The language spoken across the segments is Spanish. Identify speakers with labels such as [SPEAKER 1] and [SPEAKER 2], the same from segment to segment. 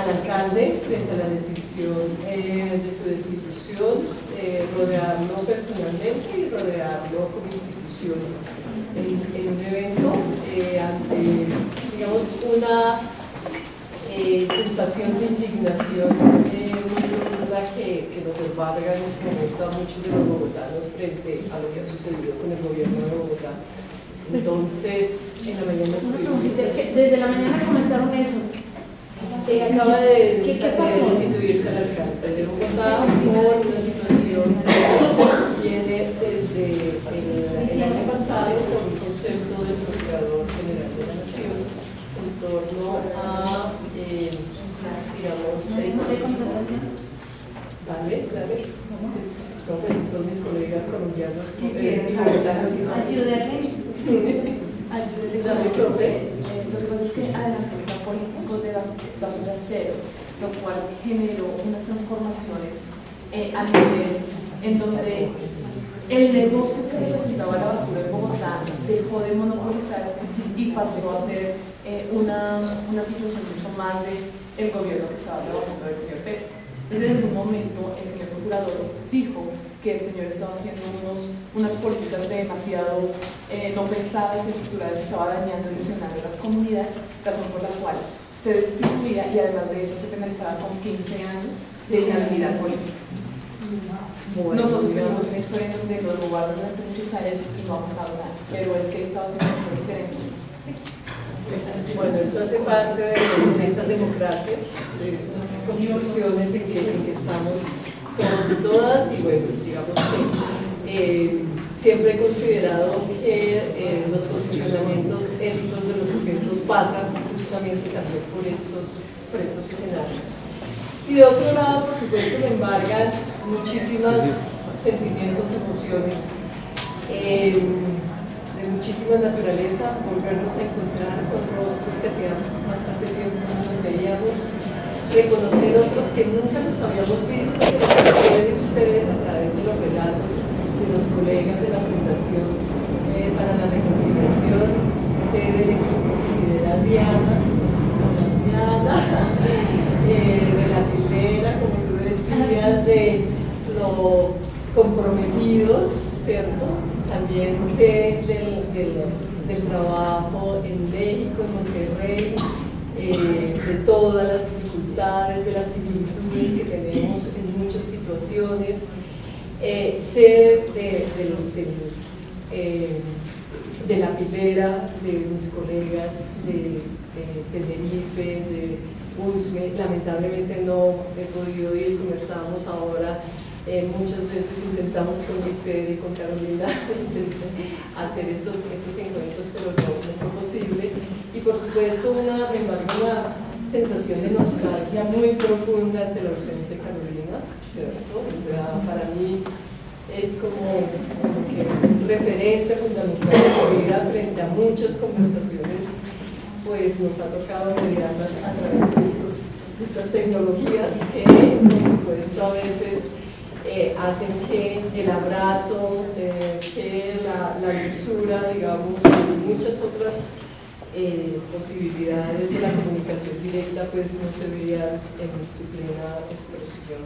[SPEAKER 1] alcalde frente a la decisión de su destitución, rodearlo personalmente y rodearlo como institución en un evento ante, digamos, una sensación de indignación muy profunda que nos embarga en este momento a muchos de los bogotanos frente a lo que ha sucedido con el gobierno de Bogotá. Entonces, en la mañana estuvimos...
[SPEAKER 2] Desde la mañana comentaron eso.
[SPEAKER 1] Acaba de destituirse el alcalde de Bogotá por una situación que viene desde el año pasado por un concepto del Procurador General de la Nación en torno a, digamos,
[SPEAKER 2] ¿De contratación?
[SPEAKER 1] Dale. No, pues todos mis colegas colombianos
[SPEAKER 2] Ayúdenle.
[SPEAKER 1] Dale, profe.
[SPEAKER 3] Lo que pasa es que adelantó el plan político de basura cero, lo cual generó unas transformaciones a nivel en donde el negocio que representaba la basura en Bogotá dejó de monopolizarse y pasó a ser una situación mucho más de el gobierno que estaba trabajando el señor Petro. Desde algún momento el señor procurador dijo que el señor estaba haciendo unas políticas demasiado no pensadas y estructuradas, estaba dañando y lesionando a la comunidad, razón por la cual se destituía y además de eso se penalizaba con 15 años de inhabilidad política.
[SPEAKER 1] Bueno,
[SPEAKER 3] nosotros tenemos una historia en donde nos robaron durante muchos años y no ha pasado nada, pero el que estaba haciendo algo diferente. Sí.
[SPEAKER 1] Bueno, eso hace parte de estas democracias, de estas constituciones en que estamos todos y todas, y bueno, digamos que siempre he considerado que los posicionamientos éticos de los sujetos pasan justamente también por estos escenarios. Y de otro lado, por supuesto, me embargan muchísimos sentimientos, emociones, de muchísima naturaleza, volvernos a encontrar con rostros que hacía bastante tiempo no nos veíamos, reconocer otros que nunca nos habíamos visto, pero que sé de ustedes a través de los relatos de los colegas de la Fundación para la Reconciliación, sé del equipo que lidera Diana, de la Tilera, como tú decías, de lo comprometidos, ¿cierto? También sé del trabajo en México, en Monterrey, de todas las dificultades, de las similitudes que tenemos en muchas situaciones. Sé de la Pilera, de mis colegas de Tenerife, de Usme. Lamentablemente no he podido ir, conversábamos ahora. Muchas veces intentamos con Giselle y con Carolina hacer estos encuentros, pero no fue posible. Y por supuesto me embarga una sensación de nostalgia muy profunda ante la ausencia de Carolina, ¿cierto? O sea, para mí es como que un referente fundamental de la vida frente a muchas conversaciones, pues nos ha tocado mediarlas a través de estas tecnologías que, por supuesto, a veces hacen que el abrazo, que la dulzura, digamos, y muchas otras posibilidades de la comunicación directa, pues no se vean en su plena expresión.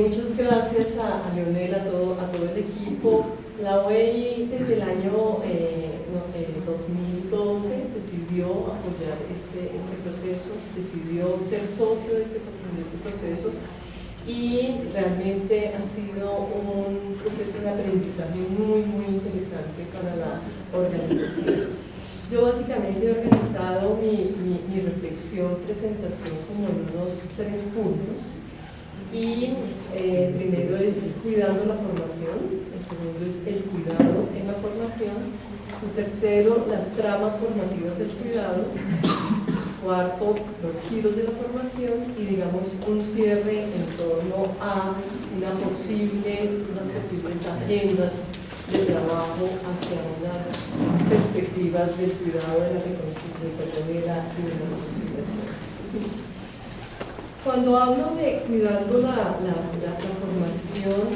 [SPEAKER 1] Muchas gracias a Leonel, a todo el equipo. La OEI desde el año 2012 decidió apoyar este proceso, decidió ser socio de este proceso, y realmente ha sido un proceso de aprendizaje muy, muy interesante para la organización. Yo básicamente he organizado mi reflexión, presentación como en unos 3 puntos. Y primero es cuidando la formación, el segundo es el cuidado en la formación, el tercero las tramas formativas del cuidado, cuarto los giros de la formación y digamos un cierre en torno a unas posibles agendas de trabajo hacia unas perspectivas del cuidado de la reconciliación. Cuando hablo de cuidando la formación,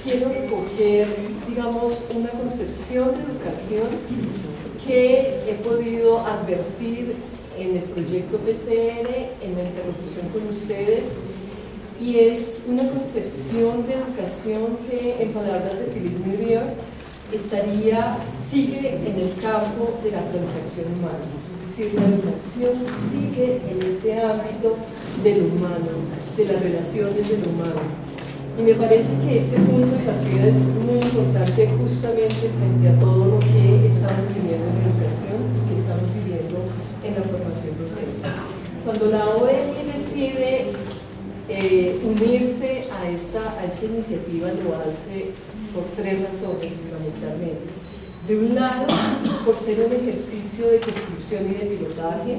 [SPEAKER 1] quiero recoger, digamos, una concepción de educación que he podido advertir en el proyecto PCR, en la interlocución con ustedes, y es una concepción de educación que, en palabras de Philippe Murier, sigue en el campo de la transacción humana. Es decir, la educación sigue en ese ámbito del humano, de las relaciones del humano. Y me parece que este punto de partida es muy importante justamente frente a todo lo que estamos viviendo en la educación y que estamos viviendo en la formación docente. Cuando la OEM decide unirse a esta iniciativa, lo hace por tres razones fundamentalmente. De un lado, por ser un ejercicio de construcción y de pilotaje,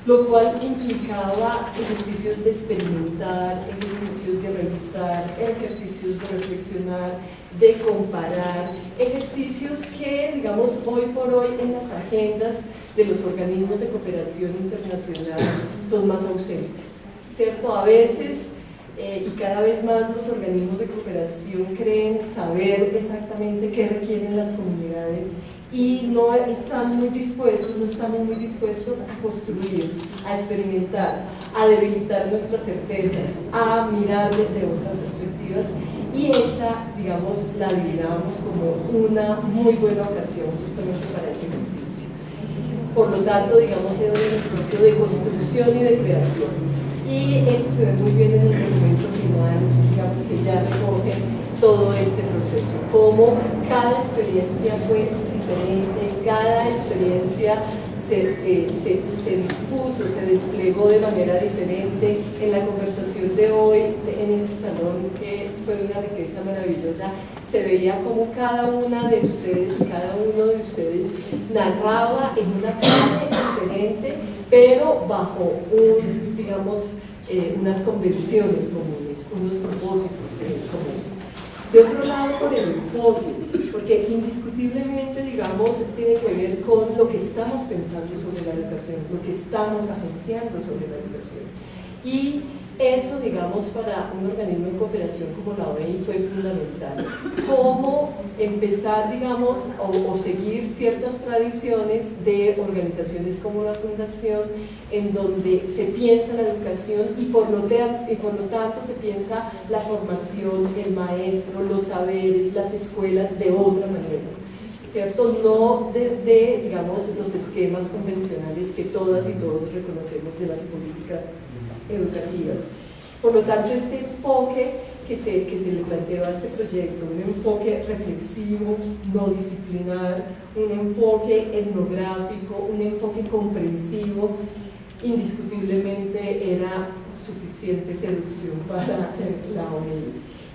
[SPEAKER 1] lo cual implicaba ejercicios de experimentar, ejercicios de revisar, ejercicios de reflexionar, de comparar, ejercicios que, digamos, hoy por hoy en las agendas de los organismos de cooperación internacional son más ausentes, ¿cierto? A veces y cada vez más los organismos de cooperación creen saber exactamente qué requieren las comunidades y no estamos muy dispuestos a construir, a experimentar, a debilitar nuestras certezas, a mirar desde otras perspectivas, y esta, digamos, la adivinamos como una muy buena ocasión justamente para ese ejercicio. Por lo tanto, digamos, es un ejercicio de construcción y de creación. Y eso se ve muy bien en el documento final, digamos, que ya recoge todo este proceso, cómo cada experiencia fue diferente, cada experiencia se dispuso, se desplegó de manera diferente. En la conversación de hoy, en este salón, que fue de una riqueza maravillosa, se veía cómo cada una de ustedes y cada uno de ustedes narraba en una clave diferente, pero bajo unas convenciones comunes, unos propósitos comunes. De otro lado, por el enfoque, porque indiscutiblemente, digamos, tiene que ver con lo que estamos pensando sobre la educación, lo que estamos agenciando sobre la educación. Y eso, digamos, para un organismo de cooperación como la OEI fue fundamental. Cómo empezar, digamos, o seguir ciertas tradiciones de organizaciones como la Fundación, en donde se piensa la educación y por lo tanto se piensa la formación, el maestro, los saberes, las escuelas de otra manera, ¿cierto? No desde, digamos, los esquemas convencionales que todas y todos reconocemos de las políticas educativas. Por lo tanto, este enfoque que se le planteó a este proyecto, un enfoque reflexivo, no disciplinar, un enfoque etnográfico, un enfoque comprensivo, indiscutiblemente era suficiente seducción para la ONU.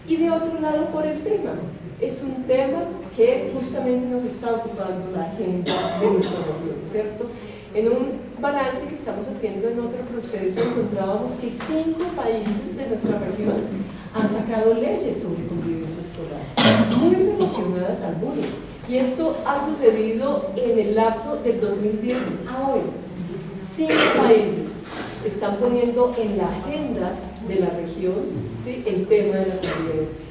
[SPEAKER 1] Y de otro lado, por el tema. Es un tema que justamente nos está ocupando la agenda de nuestra región, ¿cierto? En un balance que estamos haciendo en otro proceso, encontrábamos que 5 países de nuestra región han sacado leyes sobre convivencia escolar, muy relacionadas al bullying. Y esto ha sucedido en el lapso del 2010 a hoy. 5 países están poniendo en la agenda de la región, ¿sí?, el tema de la convivencia.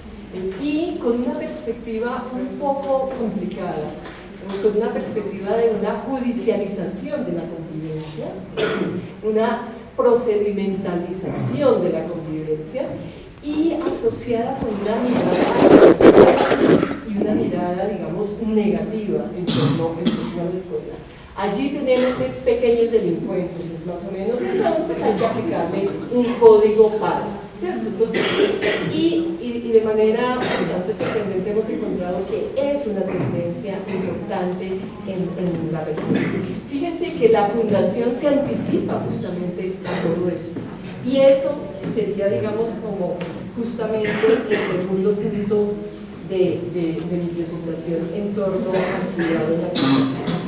[SPEAKER 1] Y con una perspectiva un poco complicada, con una perspectiva de una judicialización de la convivencia, una procedimentalización de la convivencia y asociada con una mirada, digamos, negativa en torno a la escuela. Allí tenemos pequeños delincuentes, es más o menos, entonces hay que aplicarle un código para, ¿cierto? Entonces, y de manera bastante sorprendente hemos encontrado que es una tendencia importante en la región. Fíjense que la Fundación se anticipa justamente a todo esto, y eso sería, digamos, como justamente el segundo punto de mi presentación en torno al cuidado de la Fundación.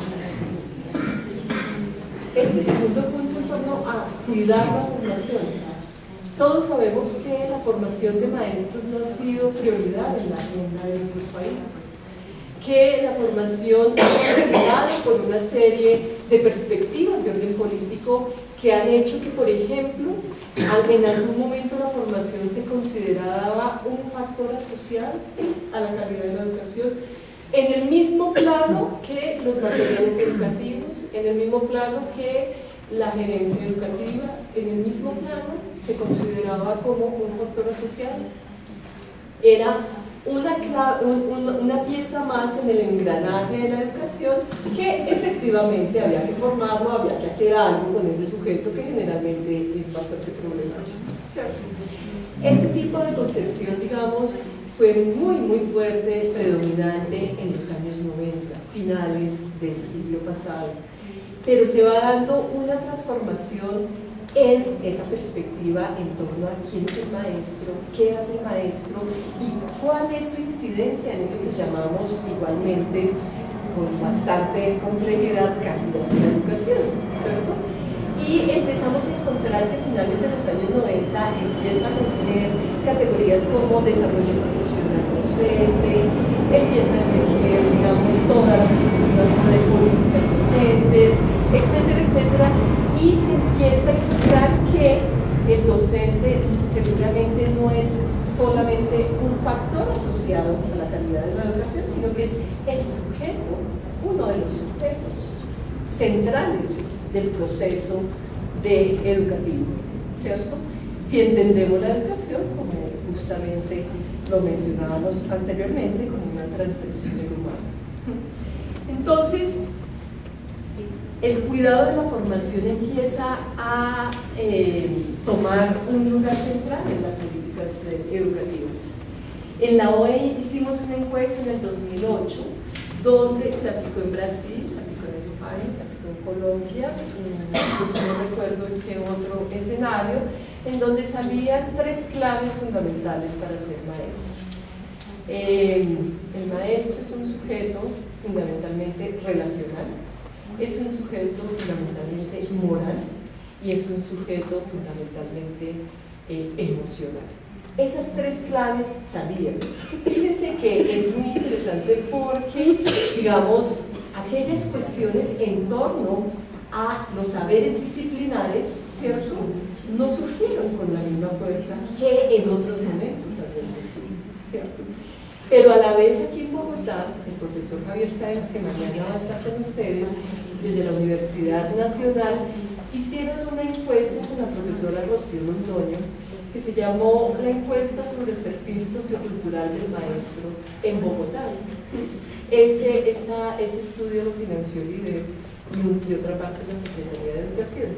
[SPEAKER 1] Este segundo punto en torno a cuidar la formación. Todos sabemos que la formación de maestros no ha sido prioridad en la agenda de nuestros países, que la formación ha llegado por una serie de perspectivas de orden político que han hecho que, por ejemplo, en algún momento la formación se consideraba un factor asocial a la calidad de la educación, en el mismo plano que los materiales educativos, en el mismo plano que la gerencia educativa en el mismo plano se consideraba como un factor social. Era una pieza más en el engranaje de la educación que efectivamente había que formarlo, había que hacer algo con ese sujeto que generalmente es bastante problemático, ¿cierto? Ese tipo de concepción, digamos, fue muy fuerte, predominante en los años 90, finales del siglo pasado, pero se va dando una transformación en esa perspectiva en torno a quién es el maestro, qué hace el maestro y cuál es su incidencia en eso que llamamos igualmente con bastante complejidad calidad de la educación, ¿cierto? Y empezamos a encontrar que a finales de los años 90 empieza a emerger categorías como desarrollo profesional docente, empieza a emerger, digamos, toda la perspectiva de políticas docentes, etcétera, etcétera, y se empieza a encontrar que el docente seguramente no es solamente un factor asociado a la calidad de la educación, sino que es el sujeto, uno de los sujetos centrales del proceso educativo, ¿cierto? Si entendemos la educación, como justamente lo mencionábamos anteriormente, como una transacción humana. Entonces, el cuidado de la formación empieza a tomar un lugar central en las políticas educativas. En la OEI hicimos una encuesta en el 2008, donde se aplicó en Brasil, se aplicó en España, se aplicó en Colombia, no recuerdo en qué otro escenario, en donde salían 3 claves fundamentales para ser maestro. El maestro es un sujeto fundamentalmente relacional, es un sujeto fundamentalmente moral y es un sujeto fundamentalmente emocional. Esas 3 claves salían. Fíjense que es muy interesante porque, digamos, aquellas cuestiones en torno a los saberes disciplinares, ¿cierto?, no surgieron con la misma fuerza que en otros momentos habían surgido, ¿cierto? Pero a la vez aquí en Bogotá, el profesor Javier Sáenz, que mañana va a estar con ustedes, desde la Universidad Nacional, hicieron una encuesta con la profesora Rocío Londoño, que se llamó la encuesta sobre el perfil sociocultural del maestro en Bogotá. Ese estudio lo financió el IDEB y otra parte de la Secretaría de Educación.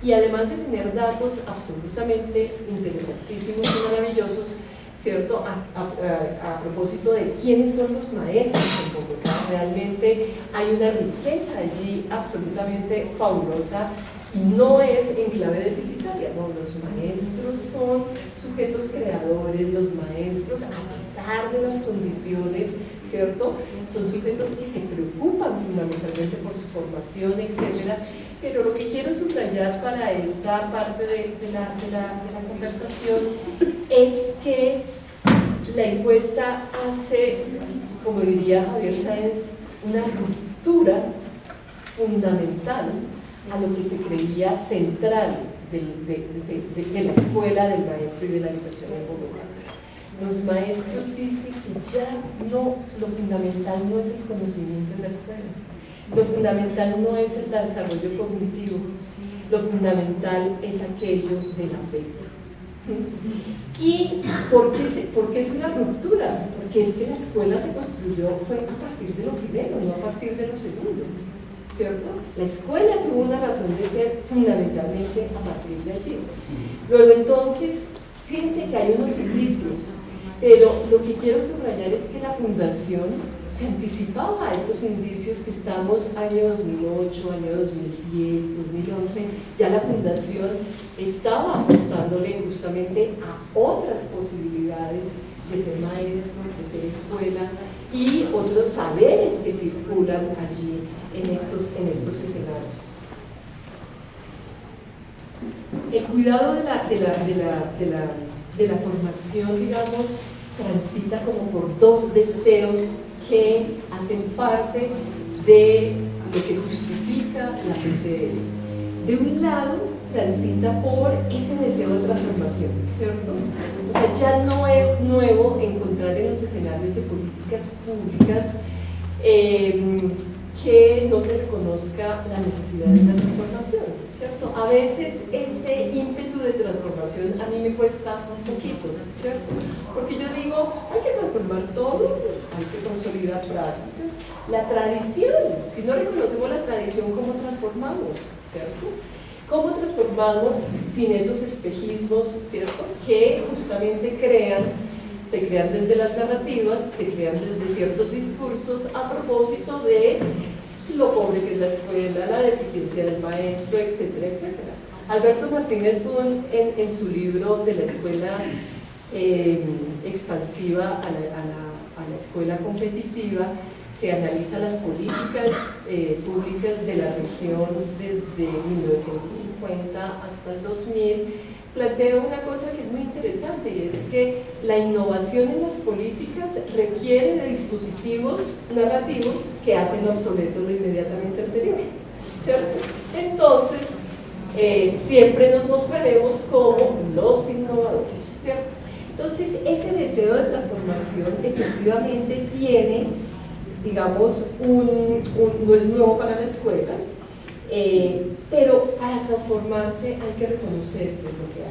[SPEAKER 1] Y además de tener datos absolutamente interesantísimos y maravillosos, ¿cierto? A propósito de quiénes son los maestros en Bogotá, realmente hay una riqueza allí absolutamente fabulosa y no es en clave deficitaria, no, los maestros son sujetos creadores, los maestros, a pesar de las condiciones, ¿cierto?, son sujetos que se preocupan fundamentalmente por su formación, etcétera. Pero lo que quiero subrayar para esta parte de la conversación es que la encuesta hace, como diría Javier Sáenz, una ruptura fundamental a lo que se creía central de la escuela, del maestro y de la educación en Bogotá. Los maestros dicen que ya no, lo fundamental no es el conocimiento en la escuela, lo fundamental no es el desarrollo cognitivo, lo fundamental es aquello del afecto. ¿Y por qué es una ruptura? Porque es que la escuela se construyó, fue a partir de lo primero, no a partir de lo segundo, ¿cierto? La escuela tuvo una razón de ser fundamentalmente a partir de allí. Luego entonces, fíjense que hay unos indicios, pero lo que quiero subrayar es que la fundación se anticipaba a estos indicios que estamos año 2008, año 2010, 2011, ya la fundación estaba apostándole justamente a otras posibilidades de ser maestro, de ser escuela y otros saberes que circulan allí en estos escenarios. El cuidado de la formación, digamos, transita como por 2 deseos que hacen parte de lo que justifica la PCL. De un lado, transita por ese deseo de transformación, ¿cierto? O sea, ya no es nuevo encontrar en los escenarios de políticas públicas que no se reconozca la necesidad de una transformación, ¿cierto? A veces ese ímpetu de transformación a mí me cuesta un poquito, ¿cierto? Porque yo digo, hay que transformar todo, hay que consolidar prácticas, la tradición, si no reconocemos la tradición, ¿cómo transformamos, cierto? ¿Cómo transformamos sin esos espejismos, cierto? Que justamente se crean desde las narrativas, se crean desde ciertos discursos a propósito de lo pobre que es la escuela, la deficiencia del maestro, etcétera, etcétera. Alberto Martínez Boone, en su libro de la escuela expansiva a la escuela competitiva, que analiza las políticas públicas de la región desde 1950 hasta el 2000, plantea una cosa que es muy interesante, y es que la innovación en las políticas requiere de dispositivos narrativos que hacen obsoleto lo inmediatamente anterior, ¿cierto? Entonces, siempre nos mostraremos como los innovadores, ¿cierto? Entonces, ese deseo de transformación efectivamente tiene, digamos, no es nuevo para la escuela, pero para transformarse hay que reconocer lo que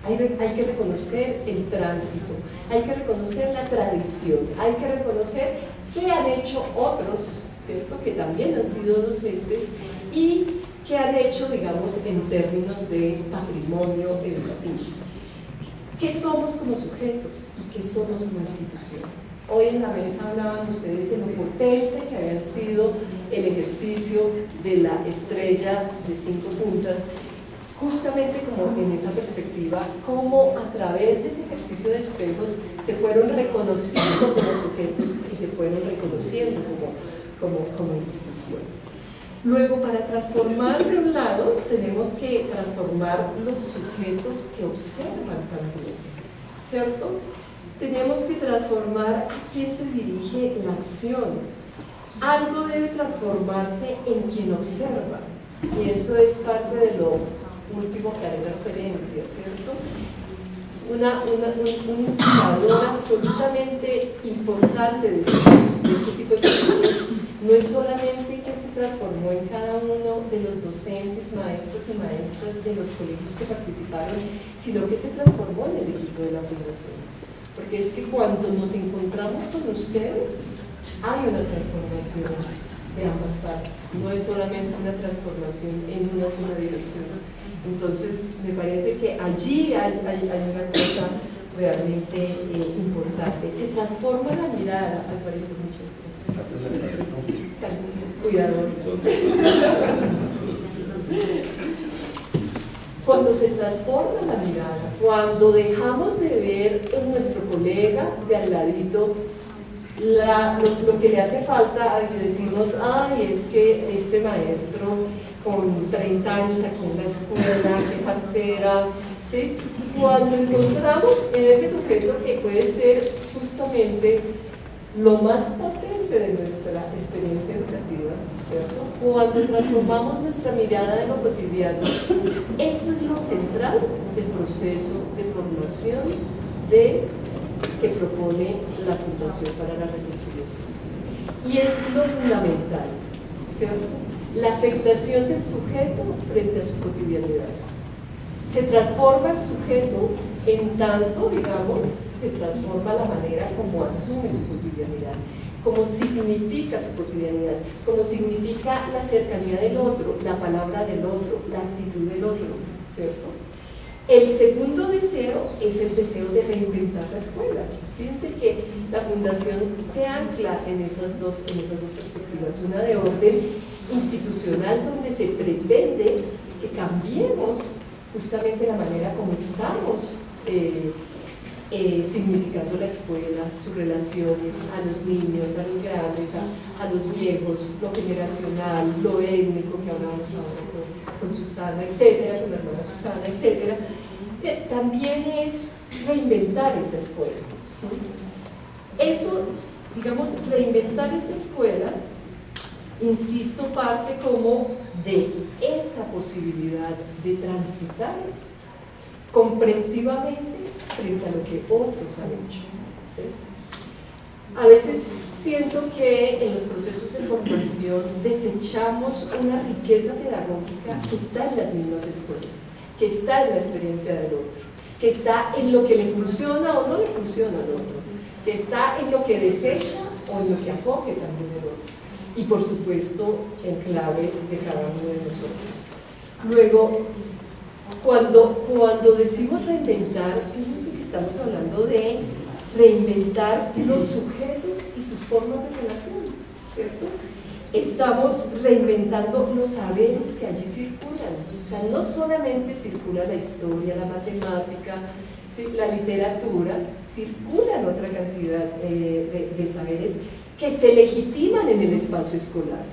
[SPEAKER 1] hay que reconocer el tránsito, hay que reconocer la tradición, hay que reconocer qué han hecho otros, ¿cierto?, que también han sido docentes y qué han hecho, digamos, en términos de patrimonio educativo. ¿Qué somos como sujetos y qué somos como institución? Hoy en la mesa hablaban ustedes de lo potente que había sido el ejercicio de la estrella de 5 puntas, justamente como en esa perspectiva, cómo a través de ese ejercicio de espejos se fueron reconociendo como sujetos y se fueron reconociendo como institución. Luego, para transformar de un lado, tenemos que transformar los sujetos que observan también, ¿cierto? Tenemos que transformar a quién se dirige la acción. Algo debe transformarse en quien observa, y eso es parte de lo último que haré referencia, ¿cierto? Un indicador absolutamente importante de este tipo de procesos no es solamente que se transformó en cada uno de los docentes, maestros y maestras de los colegios que participaron, sino que se transformó en el equipo de la fundación. Porque es que cuando nos encontramos con ustedes, hay una transformación de ambas partes, no es solamente una transformación en una sola dirección. Entonces, me parece que allí hay una cosa realmente importante. Se transforma la mirada, Alvarito, muchas gracias. Cuidado. Cuando se transforma la mirada, cuando dejamos de ver en nuestro colega de al ladito lo que le hace falta, y decimos, ay, es que este maestro con 30 años aquí en la escuela, qué cartera, ¿sí? Cuando encontramos en ese sujeto que puede ser justamente lo más potente de nuestra experiencia educativa, ¿cierto? Cuando transformamos nuestra mirada de lo cotidiano, eso es lo central del proceso de formación que propone la Fundación para la Reconciliación. Y es lo fundamental, ¿cierto? La afectación del sujeto frente a su cotidianidad. Se transforma el sujeto en tanto, digamos, se transforma la manera como asume su cotidianidad, como significa su cotidianidad, como significa la cercanía del otro, la palabra del otro, la actitud del otro, ¿cierto? El segundo deseo es el deseo de reinventar la escuela. Fíjense que la Fundación se ancla en esas dos perspectivas, una de orden institucional donde se pretende que cambiemos justamente la manera como estamos significando la escuela, sus relaciones a los niños, a los grandes, a los viejos, lo generacional, lo étnico que hablamos ahora con Susana, etcétera, con la hermana Susana, etcétera. También es reinventar esa escuela. Eso, digamos, reinventar esa escuela, insisto, parte como de esa posibilidad de transitar comprensivamente frente a lo que otros han hecho, ¿sí? A veces siento que en los procesos de formación desechamos una riqueza pedagógica que está en las mismas escuelas, que está en la experiencia del otro, que está en lo que le funciona o no le funciona al otro, que está en lo que desecha o en lo que acoge también el otro, y por supuesto en clave de cada uno de nosotros. Luego, cuando decimos reinventar, fíjense que estamos hablando de reinventar los sujetos y sus formas de relación, ¿cierto? Estamos reinventando los saberes que allí circulan. O sea, no solamente circula la historia, la matemática, ¿sí? La literatura, circulan otra cantidad de saberes que se legitiman en el espacio escolar.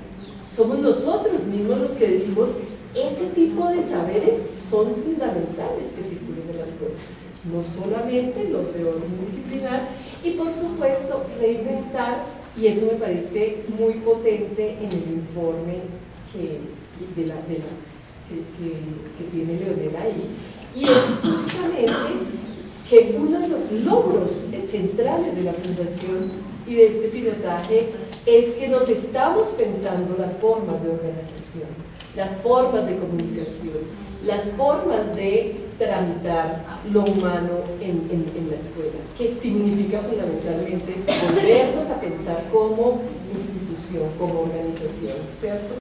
[SPEAKER 1] Somos nosotros mismos los que decimos, ese tipo de saberes son fundamentales que circulen en la escuela. No solamente los de orden disciplinar, y por supuesto reinventar, y eso me parece muy potente en el informe que tiene Leonela ahí, y es justamente que uno de los logros centrales de la Fundación y de este pilotaje es que nos estamos pensando las formas de organización, las formas de comunicación, las formas de tramitar lo humano en la escuela, que significa fundamentalmente volvernos a pensar como institución, como organización, ¿cierto?